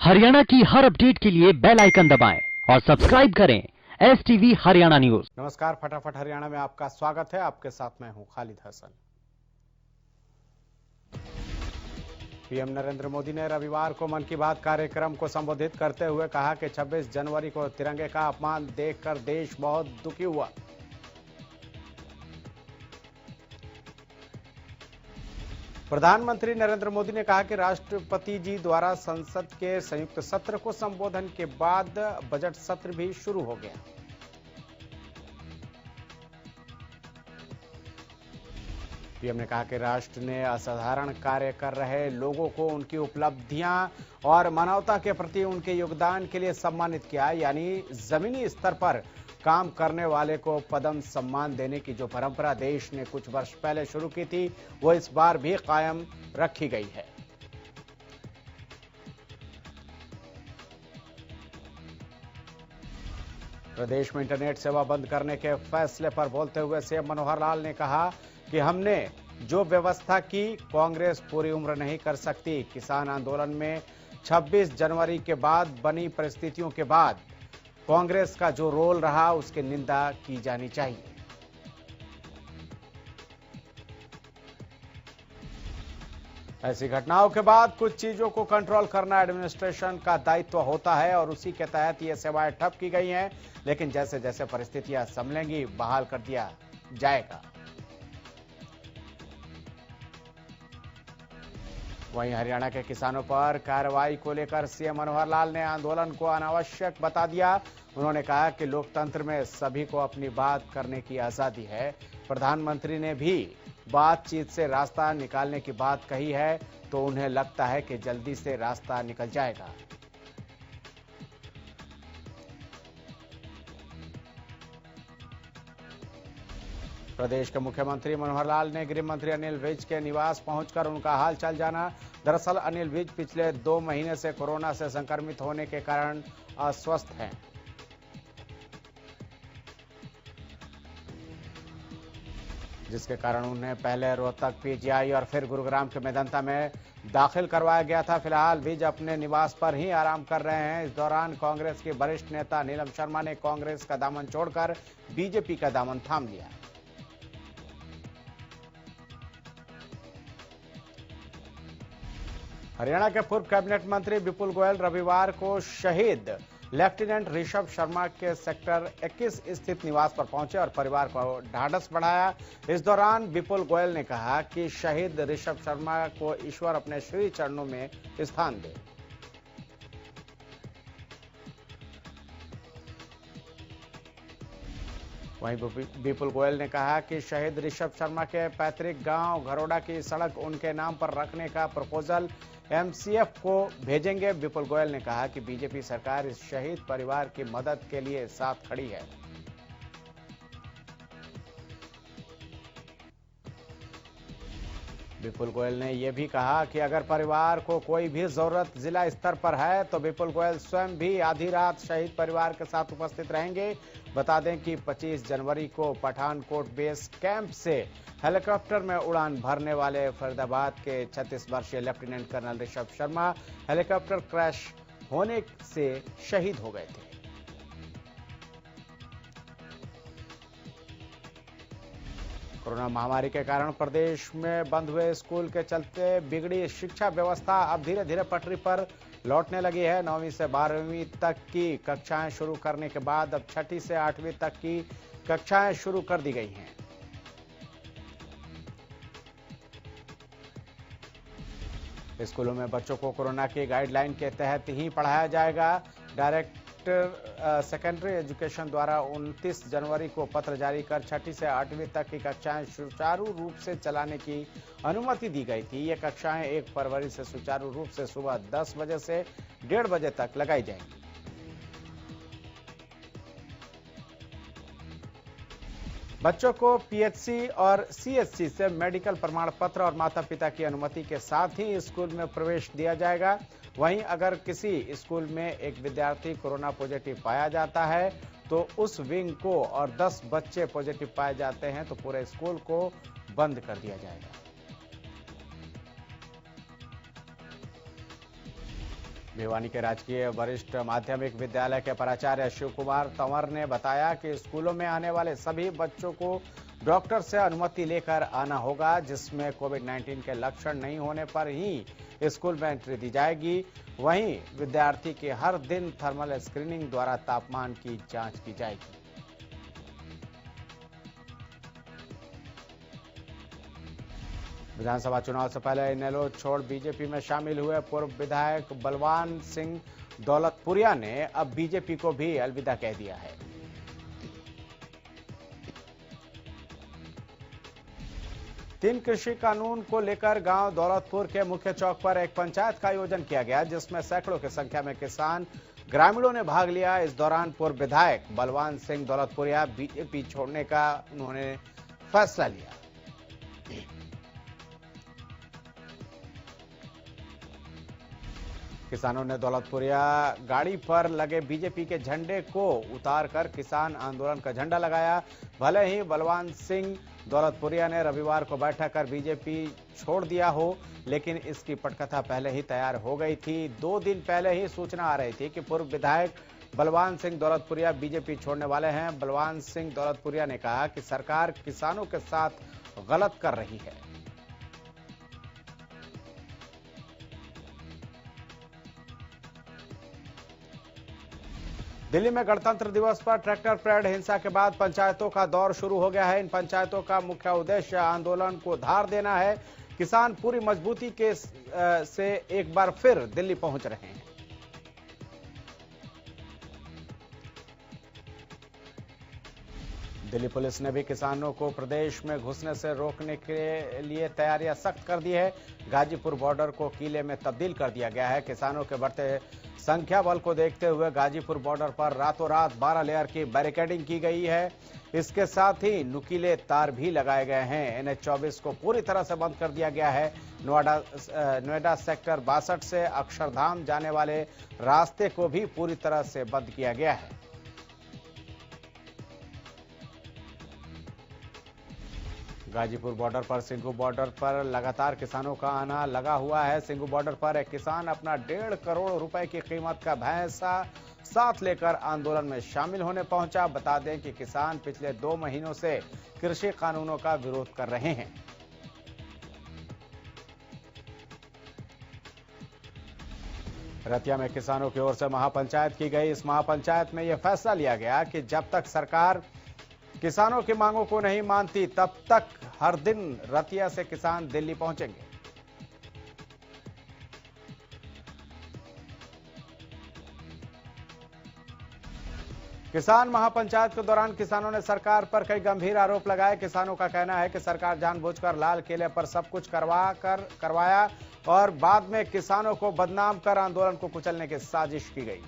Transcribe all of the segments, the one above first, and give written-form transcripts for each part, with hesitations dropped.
हरियाणा की हर अपडेट के लिए बेल आइकन दबाएं और सब्सक्राइब करें STV हरियाणा न्यूज। नमस्कार, फटाफट हरियाणा में आपका स्वागत है। आपके साथ मैं हूं खालिद हसन। पीएम नरेंद्र मोदी ने रविवार को मन की बात कार्यक्रम को संबोधित करते हुए कहा कि 26 जनवरी को तिरंगे का अपमान देखकर देश बहुत दुखी हुआ। प्रधानमंत्री नरेंद्र मोदी ने कहा कि राष्ट्रपति जी द्वारा संसद के संयुक्त सत्र को संबोधन के बाद बजट सत्र भी शुरू हो गया। पीएम ने कहा कि राष्ट्र ने असाधारण कार्य कर रहे लोगों को उनकी उपलब्धियां और मानवता के प्रति उनके योगदान के लिए सम्मानित किया, यानी जमीनी स्तर पर काम करने वाले को पद्म सम्मान देने की जो परंपरा देश ने कुछ वर्ष पहले शुरू की थी, वो इस बार भी कायम रखी गई है। प्रदेश में इंटरनेट सेवा बंद करने के फैसले पर बोलते हुए सीएम मनोहर लाल ने कहा कि हमने जो व्यवस्था की, कांग्रेस पूरी उम्र नहीं कर सकती। किसान आंदोलन में 26 जनवरी के बाद बनी परिस्थितियों के बाद कांग्रेस का जो रोल रहा, उसकी निंदा की जानी चाहिए। ऐसी घटनाओं के बाद कुछ चीजों को कंट्रोल करना एडमिनिस्ट्रेशन का दायित्व होता है और उसी के तहत ये सेवाएं ठप की गई हैं, लेकिन जैसे जैसे परिस्थितियां संभलेंगी बहाल कर दिया जाएगा। वहीं हरियाणा के किसानों पर कार्रवाई को लेकर सीएम मनोहर लाल ने आंदोलन को अनावश्यक बता दिया। उन्होंने कहा कि लोकतंत्र में सभी को अपनी बात करने की आजादी है। प्रधानमंत्री ने भी बातचीत से रास्ता निकालने की बात कही है, तो उन्हें लगता है कि जल्दी से रास्ता निकल जाएगा। प्रदेश के मुख्यमंत्री मनोहर लाल ने गृह मंत्री अनिल विज के निवास पहुंचकर उनका हाल चाल जाना। दरअसल अनिल विज पिछले 2 महीने से कोरोना से संक्रमित होने के कारण अस्वस्थ हैं। जिसके कारण उन्हें पहले रोहतक पीजीआई और फिर गुरुग्राम के मेदांता में दाखिल करवाया गया था। फिलहाल विज अपने निवास पर ही आराम कर रहे हैं। इस दौरान कांग्रेस के वरिष्ठ नेता नीलम शर्मा ने कांग्रेस का दामन छोड़कर बीजेपी का दामन थाम लिया। हरियाणा के पूर्व कैबिनेट मंत्री विपुल गोयल रविवार को शहीद लेफ्टिनेंट ऋषभ शर्मा के सेक्टर 21 स्थित निवास पर पहुंचे और परिवार को ढाढ़स बढ़ाया। इस दौरान विपुल गोयल ने कहा कि शहीद ऋषभ शर्मा को ईश्वर अपने श्री चरणों में स्थान दे। वहीं विपुल गोयल ने कहा कि शहीद ऋषभ शर्मा के पैतृक गांव घरोड़ा की सड़क उनके नाम पर रखने का प्रपोजल MCF को भेजेंगे। विपुल गोयल ने कहा कि बीजेपी सरकार इस शहीद परिवार की मदद के लिए साथ खड़ी है। विपुल गोयल ने यह भी कहा कि अगर परिवार को कोई भी जरूरत जिला स्तर पर है तो विपुल गोयल स्वयं भी आधी रात शहीद परिवार के साथ उपस्थित रहेंगे। बता दें कि 25 जनवरी को पठानकोट बेस कैंप से हेलीकॉप्टर में उड़ान भरने वाले फरीदाबाद के 36 वर्षीय lieutenant colonel Rishabh Sharma helicopter crash होने से शहीद हो गए थे। कोरोना महामारी के कारण प्रदेश में बंद हुए स्कूल के चलते बिगड़ी शिक्षा व्यवस्था अब धीरे धीरे पटरी पर लौटने लगी है। 9वीं से 12वीं तक की कक्षाएं शुरू करने के बाद अब 6ठी से 8वीं तक की कक्षाएं शुरू कर दी गई हैं। स्कूलों में बच्चों को कोरोना की गाइडलाइन के तहत ही पढ़ाया जाएगा। डायरेक्टर सेकेंडरी एजुकेशन द्वारा 29 जनवरी को पत्र जारी कर 6ठी से 8वीं तक की कक्षाएं सुचारू रूप से चलाने की अनुमति दी गई थी। ये कक्षाएं 1 फरवरी से सुचारू रूप से सुबह 10 बजे से 1:30 बजे तक लगाई जाएंगी। बच्चों को PHC और CHC से मेडिकल प्रमाण पत्र और माता पिता की अनुमति के साथ ही स्कूल में प्रवेश दिया जाएगा। वहीं अगर किसी स्कूल में एक विद्यार्थी कोरोना पॉजिटिव पाया जाता है तो उस विंग को और 10 बच्चे पॉजिटिव पाए जाते हैं तो पूरे स्कूल को बंद कर दिया जाएगा। भिवानी के राजकीय वरिष्ठ माध्यमिक विद्यालय के प्राचार्य शिव कुमार तंवर ने बताया कि स्कूलों में आने वाले सभी बच्चों को डॉक्टर से अनुमति लेकर आना होगा, जिसमें कोविड-19 के लक्षण नहीं होने पर ही स्कूल में एंट्री दी जाएगी। वहीं विद्यार्थी के हर दिन थर्मल स्क्रीनिंग द्वारा तापमान की जांच की जाएगी। विधानसभा चुनाव से पहले इनेलो छोड़ बीजेपी में शामिल हुए पूर्व विधायक बलवान सिंह दौलतपुरिया ने अब बीजेपी को भी अलविदा कह दिया है। तीन कृषि कानून को लेकर गांव दौलतपुर के मुख्य चौक पर एक पंचायत का आयोजन किया गया, जिसमें सैकड़ों की संख्या में किसान ग्रामीणों ने भाग लिया। इस दौरान पूर्व विधायक बलवान सिंह दौलतपुरिया बीजेपी छोड़ने का उन्होंने फैसला लिया। किसानों ने दौलतपुरिया गाड़ी पर लगे बीजेपी के झंडे को उतारकर किसान आंदोलन का झंडा लगाया। भले ही बलवान सिंह दौलतपुरिया ने रविवार को बैठक कर बीजेपी छोड़ दिया हो, लेकिन इसकी पटकथा पहले ही तैयार हो गई थी। 2 दिन पहले ही सूचना आ रही थी कि पूर्व विधायक बलवान सिंह दौलतपुरिया बीजेपी छोड़ने वाले हैं। बलवान सिंह दौलतपुरिया ने कहा कि सरकार किसानों के साथ गलत कर रही है। दिल्ली में गणतंत्र दिवस पर ट्रैक्टर परेड हिंसा के बाद पंचायतों का दौर शुरू हो गया है। इन पंचायतों का मुख्य उद्देश्य आंदोलन को धार देना है। किसान पूरी मजबूती के से एक बार फिर दिल्ली पहुंच रहे हैं। दिल्ली पुलिस ने भी किसानों को प्रदेश में घुसने से रोकने के लिए तैयारियां सख्त कर दी है। गाजीपुर बॉर्डर को किले में तब्दील कर दिया गया है। किसानों के बढ़ते संख्या बल को देखते हुए गाजीपुर बॉर्डर पर रातों रात 12 लेयर की बैरिकेडिंग की गई है। इसके साथ ही नुकीले तार भी लगाए गए हैं। NH 24 को पूरी तरह से बंद कर दिया गया है। नोएडा सेक्टर 62 से अक्षरधाम जाने वाले रास्ते को भी पूरी तरह से बंद किया गया है। गाजीपुर बॉर्डर पर सिंघू बॉर्डर पर लगातार किसानों का आना लगा हुआ है। सिंघू बॉर्डर पर एक किसान अपना 1.5 करोड़ रुपए की कीमत का भैंसा साथ लेकर आंदोलन में शामिल होने पहुंचा। बता दें कि किसान पिछले 2 महीनों से कृषि कानूनों का विरोध कर रहे हैं। रतिया में किसानों की ओर से महापंचायत की गई। इस महापंचायत में यह फैसला लिया गया कि जब तक सरकार किसानों की मांगों को नहीं मानती, तब तक हर दिन रतिया से किसान दिल्ली पहुंचेंगे। किसान महापंचायत के दौरान किसानों ने सरकार पर कई गंभीर आरोप लगाए। किसानों का कहना है कि सरकार जानबूझकर लाल किले पर सब कुछ करवाया और बाद में किसानों को बदनाम कर आंदोलन को कुचलने की साजिश की गई।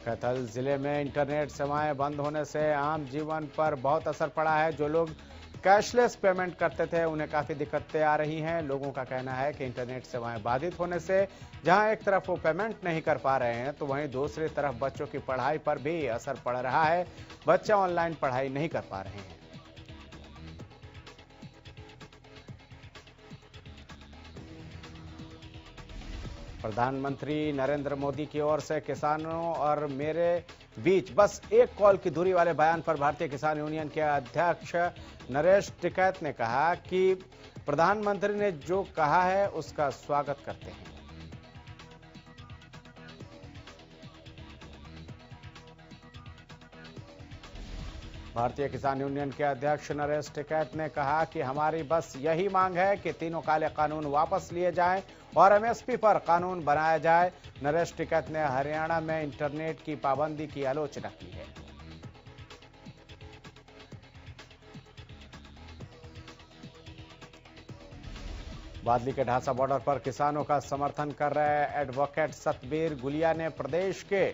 कैथल जिले में इंटरनेट सेवाएं बंद होने से आम जीवन पर बहुत असर पड़ा है। जो लोग कैशलेस पेमेंट करते थे, उन्हें काफी दिक्कतें आ रही हैं। लोगों का कहना है कि इंटरनेट सेवाएं बाधित होने से जहां एक तरफ वो पेमेंट नहीं कर पा रहे हैं, तो वहीं दूसरी तरफ बच्चों की पढ़ाई पर भी असर पड़ रहा है। बच्चे ऑनलाइन पढ़ाई नहीं कर पा रहे हैं। प्रधानमंत्री नरेंद्र मोदी की ओर से किसानों और मेरे बीच बस एक कॉल की दूरी वाले बयान पर भारतीय किसान यूनियन के अध्यक्ष नरेश टिकैत ने कहा कि प्रधानमंत्री ने जो कहा है उसका स्वागत करते हैं। भारतीय किसान यूनियन के अध्यक्ष नरेश टिकैत ने कहा कि हमारी बस यही मांग है कि तीनों काले कानून वापस लिए जाएं और MSP पर कानून बनाया जाए। नरेश टिकैत ने हरियाणा में इंटरनेट की पाबंदी की आलोचना की है। बादली के ढांसा बॉर्डर पर किसानों का समर्थन कर रहे एडवोकेट सतबीर गुलिया ने प्रदेश के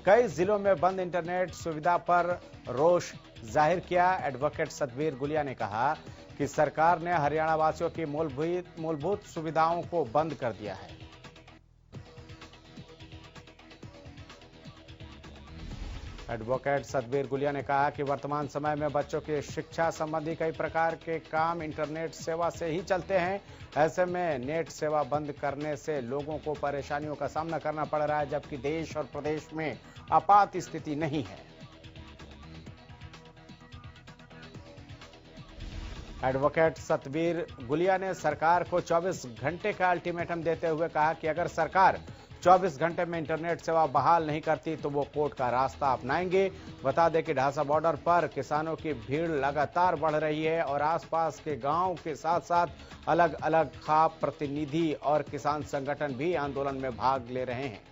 कई जिलों में बंद इंटरनेट सुविधा पर रोष जाहिर किया। एडवोकेट सतबीर गुलिया ने कहा कि सरकार ने हरियाणा वासियों की मूलभूत सुविधाओं को बंद कर दिया है। एडवोकेट सतबीर गुलिया ने कहा कि वर्तमान समय में बच्चों की शिक्षा संबंधी कई प्रकार के काम इंटरनेट सेवा से ही चलते हैं। ऐसे में नेट सेवा बंद करने से लोगों को परेशानियों का सामना करना पड़ रहा है, जबकि देश और प्रदेश में आपात स्थिति नहीं है। एडवोकेट सतबीर गुलिया ने सरकार को 24 घंटे का अल्टीमेटम देते हुए कहा कि अगर सरकार 24 घंटे में इंटरनेट सेवा बहाल नहीं करती तो वो कोर्ट का रास्ता अपनाएंगे। बता दें कि ढासा बॉर्डर पर किसानों की भीड़ लगातार बढ़ रही है और आसपास के गांव के साथ साथ अलग अलग खाप प्रतिनिधि और किसान संगठन भी आंदोलन में भाग ले रहे हैं।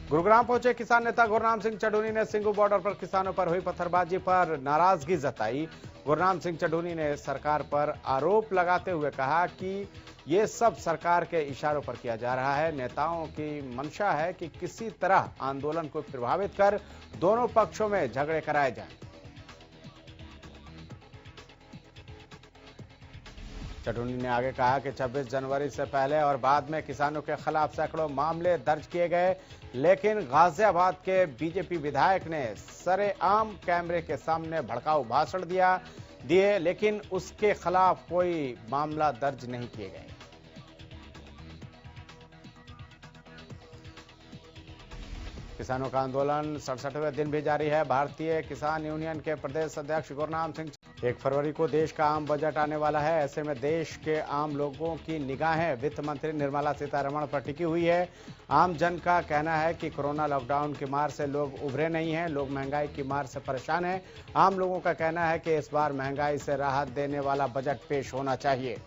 गुरुग्राम पहुंचे किसान नेता गुरनाम सिंह चढ़ूनी ने सिंघू बॉर्डर पर किसानों पर हुई पत्थरबाजी पर नाराजगी जताई। गुरनाम सिंह चढ़ूनी ने सरकार पर आरोप लगाते हुए कहा कि ये सब सरकार के इशारों पर किया जा रहा है। नेताओं की मंशा है कि किसी तरह आंदोलन को प्रभावित कर दोनों पक्षों में झगड़े कराए जाएं। चढ़ूनी ने आगे कहा कि 26 जनवरी से पहले और बाद में किसानों के खिलाफ सैकड़ों मामले दर्ज किए गए, लेकिन गाजियाबाद के बीजेपी विधायक ने सरेआम कैमरे के सामने भड़काऊ भाषण दिए, लेकिन उसके खिलाफ कोई मामला दर्ज नहीं किए गए। किसानों का आंदोलन 67वें दिन भी जारी है। भारतीय किसान यूनियन के प्रदेश अध्यक्ष गुरनाम सिंह 1 फरवरी को देश का आम बजट आने वाला है। ऐसे में देश के आम लोगों की निगाहें वित्त मंत्री निर्मला सीतारमण पर टिकी हुई है। आम जन का कहना है कि कोरोना लॉकडाउन की मार से लोग उभरे नहीं हैं, लोग महंगाई की मार से परेशान हैं। आम लोगों का कहना है कि इस बार महंगाई से राहत देने वाला बजट पेश होना चाहिए।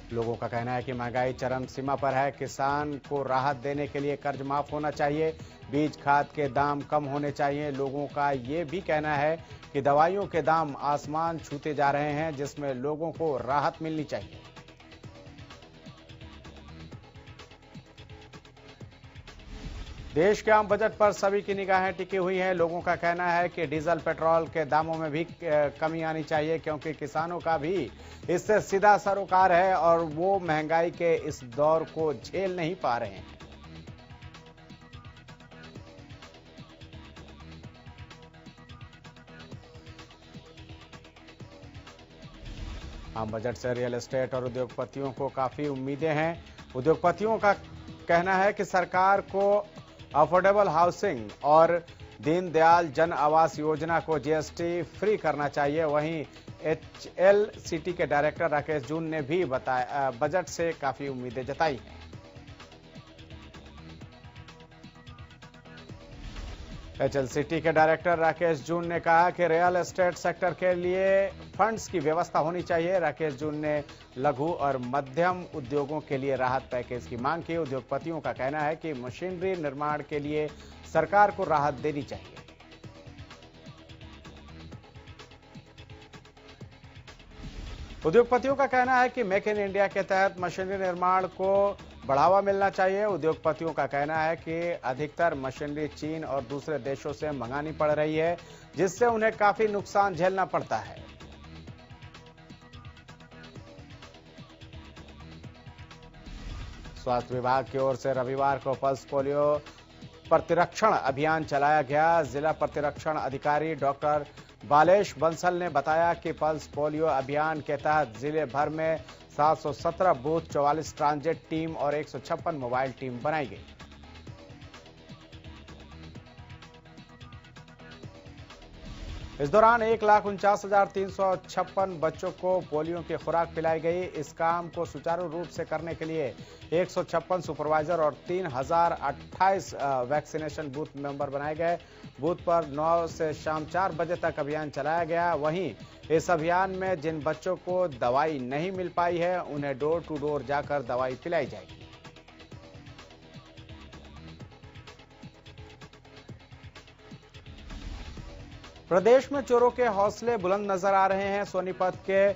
लोगों का कहना है कि महंगाई चरम सीमा पर है। किसान को राहत देने के लिए कर्ज माफ होना चाहिए, बीज खाद के दाम कम होने चाहिए। लोगों का ये भी कहना है कि दवाइयों के दाम आसमान छूते जा रहे हैं, जिसमें लोगों को राहत मिलनी चाहिए। देश के आम बजट पर सभी की निगाहें टिकी हुई हैं। लोगों का कहना है कि डीजल पेट्रोल के दामों में भी कमी आनी चाहिए, क्योंकि किसानों का भी इससे सीधा सरोकार है और वो महंगाई के इस दौर को झेल नहीं पा रहे हैं। आम बजट से रियल एस्टेट और उद्योगपतियों को काफी उम्मीदें हैं। उद्योगपतियों का कहना है कि सरकार को अफोर्डेबल हाउसिंग और दीनदयाल जन आवास योजना को जीएसटी फ्री करना चाहिए। वहीं एचएलसीटी के डायरेक्टर राकेश जून ने भी बताया बजट से काफी उम्मीदें जताई हैं। एचएलसीटी के डायरेक्टर राकेश जून ने कहा कि रियल एस्टेट सेक्टर के लिए फंड्स की व्यवस्था होनी चाहिए। राकेश जून ने लघु और मध्यम उद्योगों के लिए राहत पैकेज की मांग की। उद्योगपतियों का कहना है कि मशीनरी निर्माण के लिए सरकार को राहत देनी चाहिए। उद्योगपतियों का कहना है कि मेक इन इंडिया के तहत मशीनरी निर्माण को बढ़ावा मिलना चाहिए। उद्योगपतियों का कहना है कि अधिकतर मशीनरी चीन और दूसरे देशों से मंगानी पड़ रही है, जिससे उन्हें काफी नुकसान झेलना पड़ता है। स्वास्थ्य विभाग की ओर से रविवार को पल्स पोलियो प्रतिरक्षण अभियान चलाया गया। जिला प्रतिरक्षण अधिकारी डॉक्टर बालेश बंसल ने बताया कि पल्स पोलियो अभियान के तहत जिले भर में 717 बूथ, 44 ट्रांजिट टीम और 156 मोबाइल टीम बनाई गई। इस दौरान 1,49,356 बच्चों को पोलियो की खुराक पिलाई गई। इस काम को सुचारू रूप से करने के लिए 156 सुपरवाइजर और 3,028 वैक्सीनेशन बूथ मेंबर बनाए गए। बूथ पर 9 से शाम 4 बजे तक अभियान चलाया गया। वहीं इस अभियान में जिन बच्चों को दवाई नहीं मिल पाई है, उन्हें डोर टू डोर जाकर दवाई पिलाई जाएगी। प्रदेश में चोरों के हौसले बुलंद नजर आ रहे हैं। सोनीपत के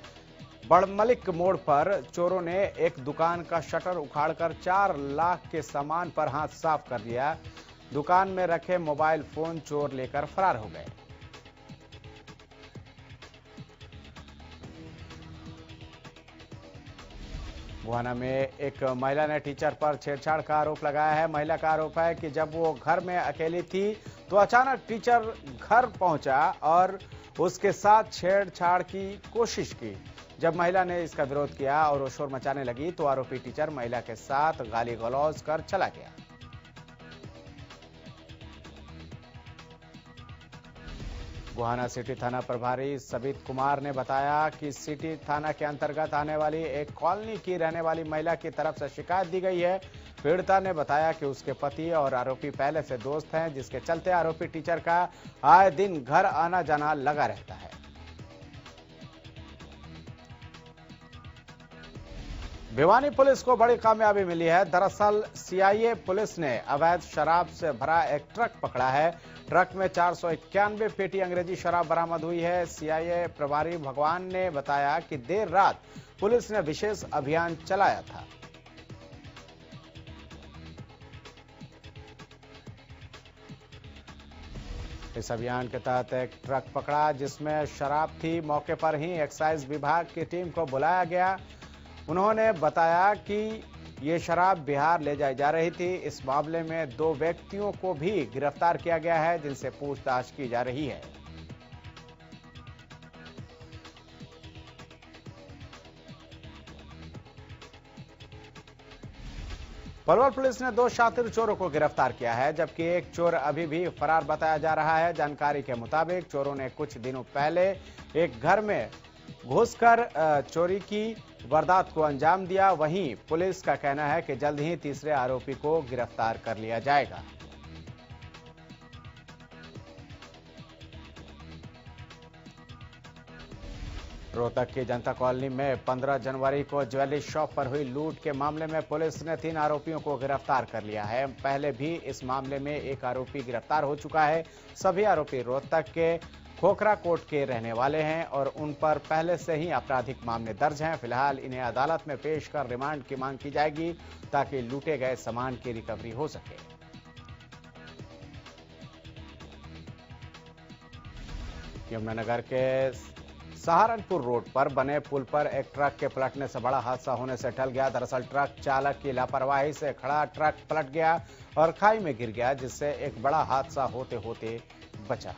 बड़मलिक मोड़ पर चोरों ने एक दुकान का शटर उखाड़कर 4 लाख के सामान पर हाथ साफ कर दिया। दुकान में रखे मोबाइल फोन चोर लेकर फरार हो गए। गोहाना में एक महिला ने टीचर पर छेड़छाड़ का आरोप लगाया है। महिला का आरोप है कि जब वो घर में अकेली थी तो अचानक टीचर घर पहुंचा और उसके साथ छेड़छाड़ की कोशिश की। जब महिला ने इसका विरोध किया और वो शोर मचाने लगी तो आरोपी टीचर महिला के साथ गाली गलौज कर चला गया। गोहाना सिटी थाना प्रभारी सबित कुमार ने बताया कि सिटी थाना के अंतर्गत आने वाली एक कॉलोनी की रहने वाली महिला की तरफ से शिकायत दी गई है। पीड़िता ने बताया कि उसके पति और आरोपी पहले से दोस्त हैं, जिसके चलते आरोपी टीचर का आए दिन घर आना जाना लगा रहता है। भिवानी पुलिस को बड़ी कामयाबी मिली है। दरअसल सीआईए पुलिस ने अवैध शराब से भरा एक ट्रक पकड़ा है। ट्रक में 491 पेटी अंग्रेजी शराब बरामद हुई है। सीआईए प्रभारी भगवान ने बताया कि देर रात पुलिस ने विशेष अभियान चलाया था। इस अभियान के तहत एक ट्रक पकड़ा जिसमें शराब थी। मौके पर ही एक्साइज विभाग की टीम को बुलाया गया। उन्होंने बताया कि ये शराब बिहार ले जाई जा रही थी। इस मामले में 2 व्यक्तियों को भी गिरफ्तार किया गया है, जिनसे पूछताछ की जा रही है। पलवल पुलिस ने 2 शातिर चोरों को गिरफ्तार किया है, जबकि एक चोर अभी भी फरार बताया जा रहा है। जानकारी के मुताबिक चोरों ने कुछ दिनों पहले एक घर में घुसकर चोरी की वारदात को अंजाम दिया। वहीं पुलिस का कहना है कि जल्द ही तीसरे आरोपी को गिरफ्तार कर लिया जाएगा। रोहतक की जनता कॉलोनी में 15 जनवरी को ज्वेलरी शॉप पर हुई लूट के मामले में पुलिस ने 3 आरोपियों को गिरफ्तार कर लिया है। पहले भी इस मामले में एक आरोपी गिरफ्तार हो चुका है। सभी आरोपी रोहतक के खोखरा कोट के रहने वाले हैं और उन पर पहले से ही आपराधिक मामले दर्ज हैं। फिलहाल इन्हें अदालत में पेश कर रिमांड की मांग की जाएगी ताकि लूटे गए सामान की रिकवरी हो सके। यमुनानगर के सहारनपुर रोड पर बने पुल पर एक ट्रक के पलटने से बड़ा हादसा होने से टल गया। दरअसल ट्रक चालक की लापरवाही से खड़ा ट्रक पलट गया और खाई में गिर गया, जिससे एक बड़ा हादसा होते होते बचा।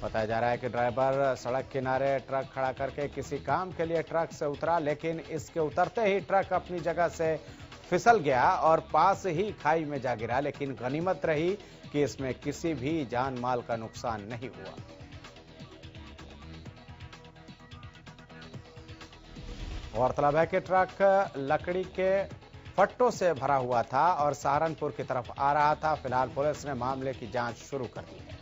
बताया जा रहा है कि ड्राइवर सड़क किनारे ट्रक खड़ा करके किसी काम के लिए ट्रक से उतरा, लेकिन इसके उतरते ही ट्रक अपनी जगह से फिसल गया और पास ही खाई में जा गिरा। लेकिन गनीमत रही कि इसमें किसी भी जान माल का नुकसान नहीं हुआ। गौरतलब है कि ट्रक लकड़ी के फट्टों से भरा हुआ था और सहारनपुर की तरफ आ रहा था। फिलहाल पुलिस ने मामले की जांच शुरू कर दी है।